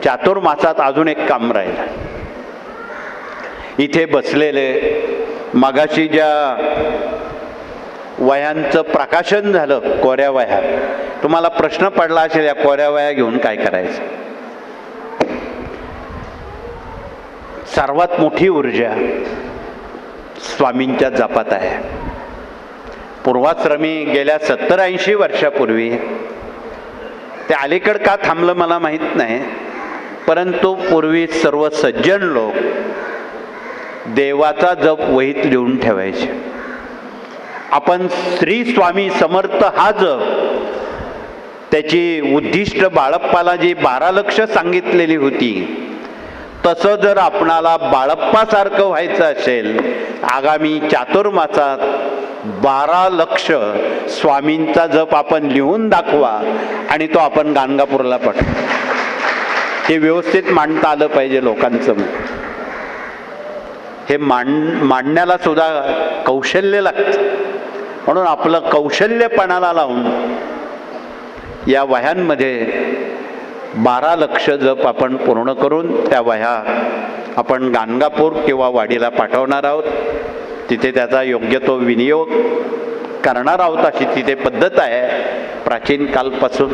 चातुर्मासात अजून एक काम राहिलं. इथे बसलेले मगाशी ज्या वह्यांचं प्रकाशन झालं, कोऱ्या वह्या, तुम्हाला प्रश्न पडला असेल या कोऱ्या वह्या घेऊन काय करायचं. सर्वात मोठी ऊर्जा स्वामींच्या जपात आहे. पूर्वाश्रमी गेल्या 70-80 वर्षापूर्वी, ते अलीकड का थांबलं मला माहीत नाही, परंतु पूर्वी सर्व सज्जन लोक देवाचा जप वहीत लिहून ठेवायचे. आपण श्री स्वामी समर्थ हा जप, त्याची उद्दिष्ट बाळप्पाला जी 12 लक्ष सांगितलेली होती, तसं जर आपणाला बाळप्पासारखं व्हायचं असेल, आगामी चातुर्मासात 12 लक्ष स्वामींचा जप आपण लिहून दाखवा आणि तो आपण गाणगापूरला पाठवू. हे व्यवस्थित मांडता आलं पाहिजे लोकांचं. हे मांडण्याला सुद्धा कौशल्य लागतं. म्हणून आपलं कौशल्यपणाला लावून या वह्यांमध्ये 12 लक्ष जप आपण पूर्ण करून त्या वह्या आपण गाणगापूर किंवा वाडीला पाठवणार आहोत. तिथे त्याचा योग्य तो विनियोग करणार आहोत, अशी तिथे पद्धत आहे प्राचीन कालपासून.